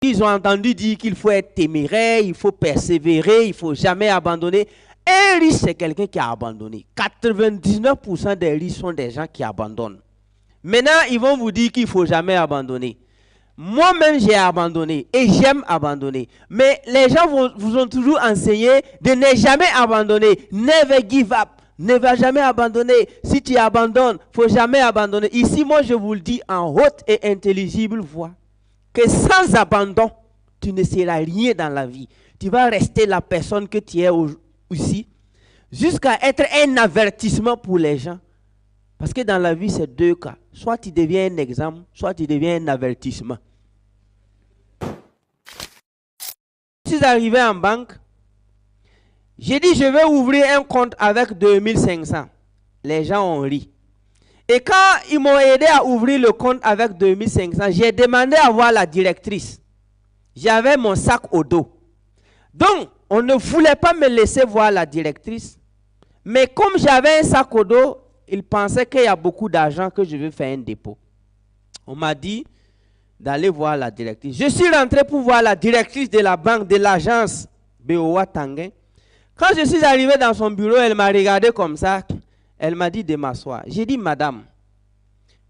Ils ont entendu dire qu'il faut être téméraire, il faut persévérer, il ne faut jamais abandonner. Un riche, c'est quelqu'un qui a abandonné. 99% des riches sont des gens qui abandonnent. Maintenant, ils vont vous dire qu'il ne faut jamais abandonner. Moi-même, j'ai abandonné et j'aime abandonner. Mais les gens vous ont toujours enseigné de ne jamais abandonner. Never give up. Ne va jamais abandonner. Si tu abandonnes, il ne faut jamais abandonner. Ici, moi, je vous le dis en haute et intelligible voix, que sans abandon, tu ne seras rien dans la vie. Tu vas rester la personne que tu es ici, jusqu'à être un avertissement pour les gens. Parce que dans la vie, c'est deux cas. Soit tu deviens un exemple, soit tu deviens un avertissement. Je suis arrivé en banque. J'ai dit, je vais ouvrir un compte avec 2500. Les gens ont ri. Et quand ils m'ont aidé à ouvrir le compte avec 2500, j'ai demandé à voir la directrice. J'avais mon sac au dos. Donc, on ne voulait pas me laisser voir la directrice. Mais comme j'avais un sac au dos, ils pensaient qu'il y a beaucoup d'argent, que je vais faire un dépôt. On m'a dit d'aller voir la directrice. Je suis rentré pour voir la directrice de la banque, de l'agence BOA Tanguin. Quand je suis arrivé dans son bureau, elle m'a regardé comme ça. Elle m'a dit de m'asseoir. J'ai dit, madame,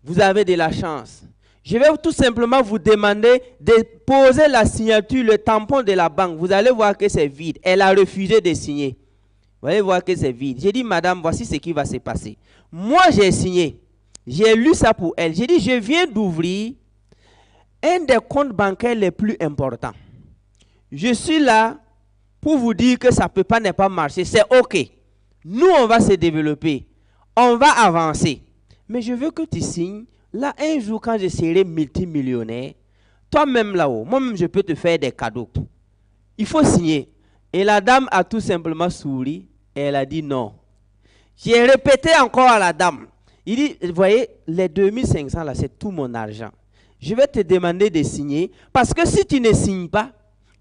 vous avez de la chance. Je vais tout simplement vous demander de poser la signature, le tampon de la banque. Vous allez voir que c'est vide. Elle a refusé de signer. Vous allez voir que c'est vide. J'ai dit, madame, voici ce qui va se passer. Moi, j'ai signé. J'ai lu ça pour elle. J'ai dit, je viens d'ouvrir un des comptes bancaires les plus importants. Je suis là pour vous dire que ça ne peut pas ne pas marcher. C'est OK. Nous, on va se développer. On va avancer. Mais je veux que tu signes. Là, un jour, quand je serai multimillionnaire, toi-même là-haut, moi-même, je peux te faire des cadeaux. Il faut signer. Et la dame a tout simplement souri. Et elle a dit non. J'ai répété encore à la dame. Il dit, vous voyez, les 2500 là, c'est tout mon argent. Je vais te demander de signer. Parce que si tu ne signes pas,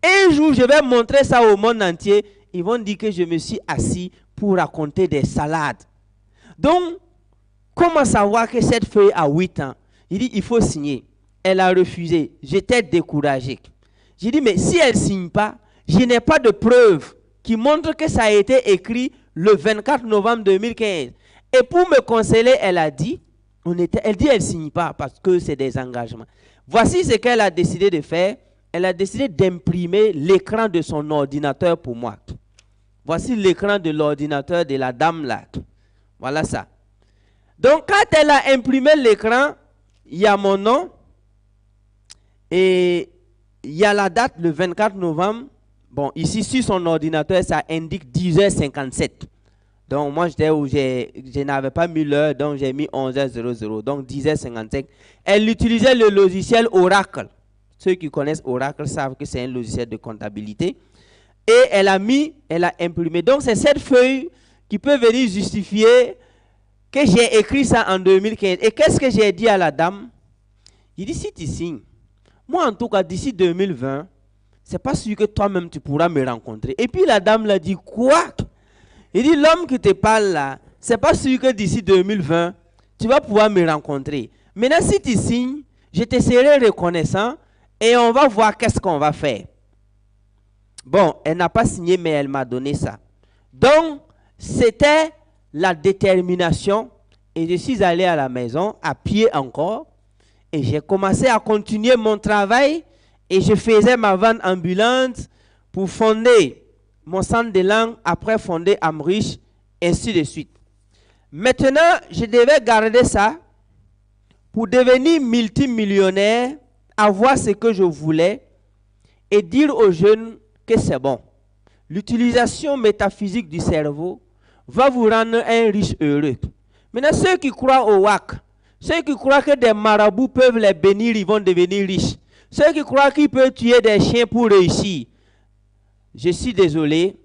un jour, je vais montrer ça au monde entier. Ils vont dire que je me suis assis pour raconter des salades. Donc, comment savoir que cette feuille a 8 ans? Il dit, il faut signer. Elle a refusé. J'étais découragé. J'ai dit, mais si elle ne signe pas, je n'ai pas de preuve qui montre que ça a été écrit le 24 novembre 2015. Et pour me consoler, elle a dit, elle ne signe pas parce que c'est des engagements. Voici ce qu'elle a décidé de faire. Elle a décidé d'imprimer l'écran de son ordinateur pour moi. Voici l'écran de l'ordinateur de la dame là. Voilà ça. Donc, quand elle a imprimé l'écran, il y a mon nom et il y a la date, le 24 novembre. Bon, ici, sur son ordinateur, ça indique 10h57. Donc, moi, j'étais où je n'avais pas mis l'heure, donc j'ai mis 11h00, donc 10h55. Elle utilisait le logiciel Oracle. Ceux qui connaissent Oracle savent que c'est un logiciel de comptabilité. Et elle a imprimé. Donc, c'est cette feuille qui peut venir justifier que j'ai écrit ça en 2015. Et qu'est-ce que j'ai dit à la dame? Il dit, si tu signes, moi, en tout cas, d'ici 2020, c'est pas sûr que toi-même, tu pourras me rencontrer. Et puis, la dame l'a dit, quoi? Il dit, l'homme qui te parle là, c'est pas sûr que d'ici 2020, tu vas pouvoir me rencontrer. Maintenant, si tu signes, je te serai reconnaissant et on va voir qu'est-ce qu'on va faire. Bon, elle n'a pas signé, mais elle m'a donné ça. Donc, c'était la détermination. Et je suis allé à la maison, à pied encore. Et j'ai commencé à continuer mon travail. Et je faisais ma vente ambulante pour fonder mon centre de langue, après fonder Amrish, ainsi de suite. Maintenant, je devais garder ça pour devenir multimillionnaire, avoir ce que je voulais et dire aux jeunes que c'est bon. L'utilisation métaphysique du cerveau va vous rendre un riche heureux. Maintenant, ceux qui croient au WAC, ceux qui croient que des marabouts peuvent les bénir, ils vont devenir riches. Ceux qui croient qu'ils peuvent tuer des chiens pour réussir, je suis désolé,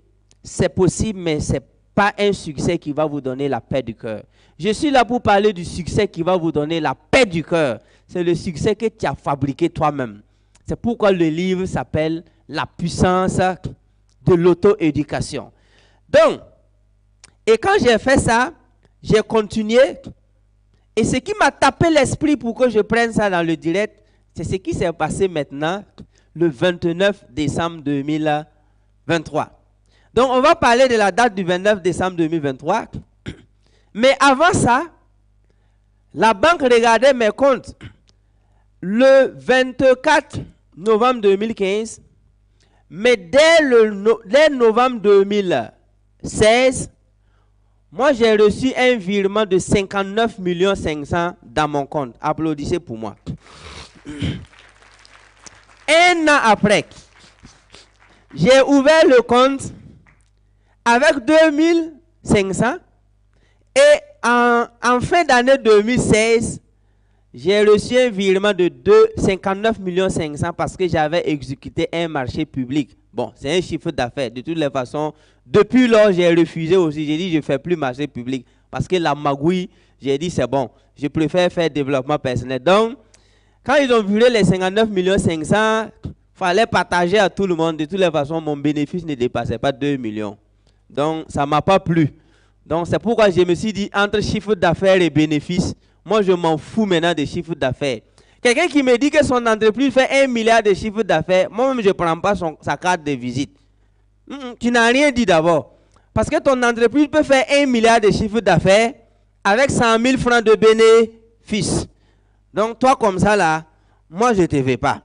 c'est possible, mais ce n'est pas un succès qui va vous donner la paix du cœur. Je suis là pour parler du succès qui va vous donner la paix du cœur. C'est le succès que tu as fabriqué toi-même. C'est pourquoi le livre s'appelle « La puissance de l'auto-éducation ». Donc, et quand j'ai fait ça, j'ai continué. Et ce qui m'a tapé l'esprit pour que je prenne ça dans le direct, c'est ce qui s'est passé maintenant. le 29 décembre 2023. Donc, on va parler de la date du 29 décembre 2023. Mais avant ça, la banque regardait mes comptes le 24 novembre 2015. Mais dès novembre 2016, moi, j'ai reçu un virement de 59 500 000 dans mon compte. Applaudissez pour moi. Un an après, j'ai ouvert le compte avec 2500 et en fin d'année 2016, j'ai reçu un virement de 59 500 000 parce que j'avais exécuté un marché public. Bon, c'est un chiffre d'affaires. De toutes les façons, depuis lors, j'ai refusé aussi. J'ai dit, je ne fais plus marché public. Parce que la magouille, j'ai dit, c'est bon. Je préfère faire développement personnel. Donc, quand ils ont viré les 59 500 000, il fallait partager à tout le monde. De toutes les façons, mon bénéfice ne dépassait pas 2 millions. Donc, ça ne m'a pas plu. Donc, c'est pourquoi je me suis dit, entre chiffre d'affaires et bénéfice, moi, je m'en fous maintenant des chiffres d'affaires. Quelqu'un qui me dit que son entreprise fait 1 milliard de chiffre d'affaires, moi-même, je ne prends pas sa carte de visite. Tu n'as rien dit d'abord. Parce que ton entreprise peut faire 1 milliard de chiffre d'affaires avec 100 000 francs de bénéfice. Donc, toi, comme ça, là, moi, je ne te veux pas.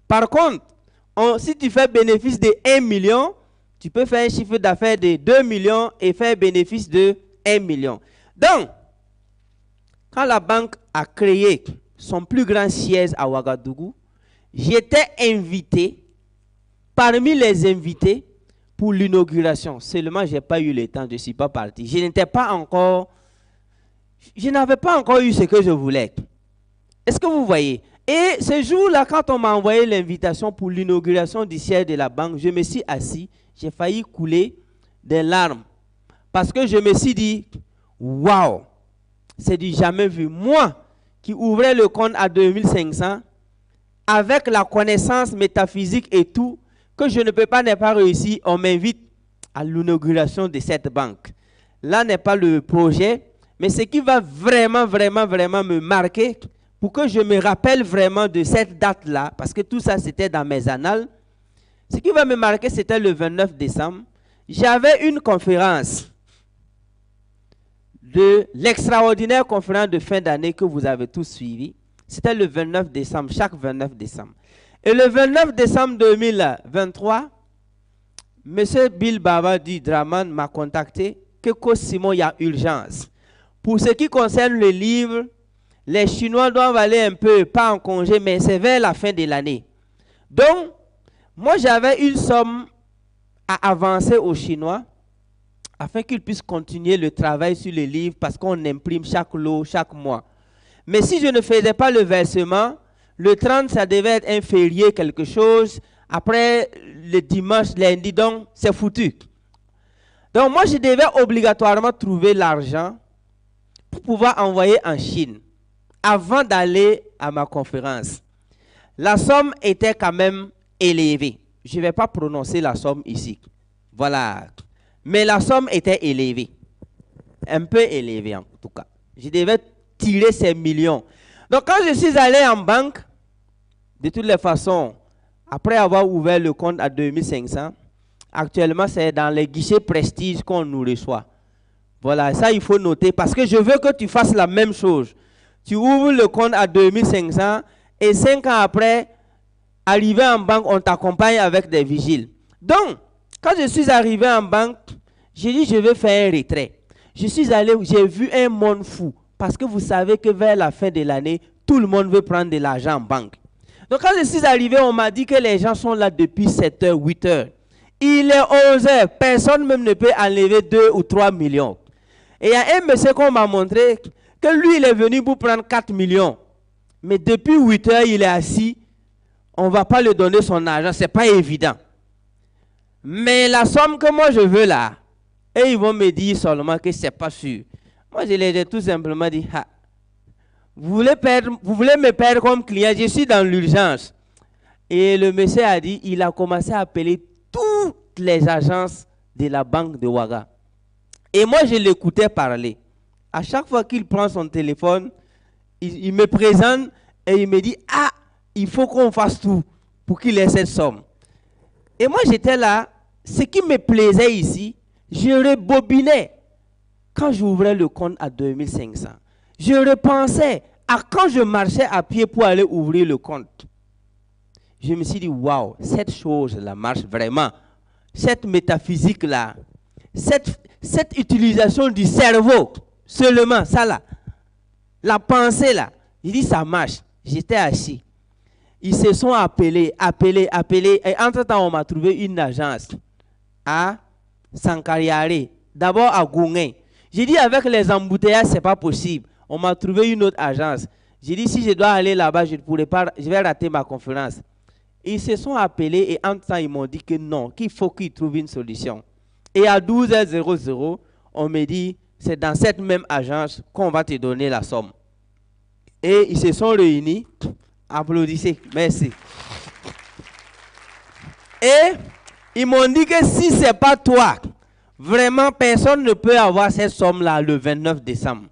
Par contre, si tu fais bénéfice de 1 million, tu peux faire un chiffre d'affaires de 2 millions et faire bénéfice de 1 million. Donc, quand la banque a créé son plus grand siège à Ouagadougou, j'étais invité, parmi les invités, pour l'inauguration. Seulement, je n'ai pas eu le temps, je ne suis pas parti. Je n'avais pas encore eu ce que je voulais. Est-ce que vous voyez? Et ce jour-là, quand on m'a envoyé l'invitation pour l'inauguration du siège de la banque, je me suis assis, j'ai failli couler des larmes. Parce que je me suis dit, waouh, c'est du jamais vu. Moi, qui ouvrais le compte à 2500, avec la connaissance métaphysique et tout, que je ne peux pas ne pas réussir, on m'invite à l'inauguration de cette banque. Là n'est pas le projet, mais ce qui va vraiment me marquer, pour que je me rappelle vraiment de cette date-là, parce que tout ça c'était dans mes annales, ce qui va me marquer c'était le 29 décembre. J'avais une conférence de l'extraordinaire conférence de fin d'année que vous avez tous suivi. C'était le 29 décembre, chaque 29 décembre. Et le 29 décembre 2023, M. Bill Baba du Draman m'a contacté que Simon, il y a urgence. Pour ce qui concerne le livre, les Chinois doivent aller un peu, pas en congé, mais c'est vers la fin de l'année. Donc, moi j'avais une somme à avancer aux Chinois afin qu'ils puissent continuer le travail sur les livres parce qu'on imprime chaque lot, chaque mois. Mais si je ne faisais pas le versement, le 30, ça devait être un férié, quelque chose. Après, le dimanche, lundi, donc, c'est foutu. Donc, moi, je devais obligatoirement trouver l'argent pour pouvoir envoyer en Chine avant d'aller à ma conférence. La somme était quand même élevée. Je ne vais pas prononcer la somme ici. Voilà. Mais la somme était élevée. Un peu élevée, en tout cas. Je devais tirer ces millions. Donc, quand je suis allé en banque, de toutes les façons, après avoir ouvert le compte à 2500, actuellement, c'est dans les guichets Prestige qu'on nous reçoit. Voilà, ça, il faut noter parce que je veux que tu fasses la même chose. Tu ouvres le compte à 2500 et 5 ans après, arrivé en banque, on t'accompagne avec des vigiles. Donc, quand je suis arrivé en banque, j'ai dit, je vais faire un retrait. Je suis allé, j'ai vu un monde fou. Parce que vous savez que vers la fin de l'année, tout le monde veut prendre de l'argent en banque. Donc quand je suis arrivé, on m'a dit que les gens sont là depuis 7 h, 8 h. Il est 11 h, personne même ne peut enlever 2 ou 3 millions. Et il y a un monsieur qu'on m'a montré que lui, il est venu pour prendre 4 millions. Mais depuis 8 h, il est assis. On ne va pas lui donner son argent, ce n'est pas évident. Mais la somme que moi je veux là, et ils vont me dire seulement que ce n'est pas sûr. Moi, je les ai tout simplement dit, ah, vous voulez me perdre comme client, je suis dans l'urgence. Et le monsieur a dit, il a commencé à appeler toutes les agences de la banque de Ouaga. Et moi, je l'écoutais parler. À chaque fois qu'il prend son téléphone, il me présente et il me dit, ah, il faut qu'on fasse tout pour qu'il ait cette somme. Et moi, j'étais là. Ce qui me plaisait ici, je rebobinais quand j'ouvrais le compte à 2500. Je repensais à quand je marchais à pied pour aller ouvrir le compte. Je me suis dit, waouh, cette chose-là marche vraiment. Cette métaphysique-là, cette utilisation du cerveau, seulement ça là, la pensée là, il dit ça marche. J'étais assis. Ils se sont appelés. Et entre-temps, on m'a trouvé une agence à Sankariare, d'abord à Goungé. J'ai dit avec les embouteillages, ce n'est pas possible. On m'a trouvé une autre agence. J'ai dit si je dois aller là-bas, je ne pourrai pas, je vais rater ma conférence. Ils se sont appelés et entre-temps, ils m'ont dit que non, qu'il faut qu'ils trouvent une solution. Et à 12h00, on me dit, c'est dans cette même agence qu'on va te donner la somme. Et ils se sont réunis. Applaudissez, merci. Et ils m'ont dit que si ce n'est pas toi, vraiment personne ne peut avoir cette somme-là le 29 décembre.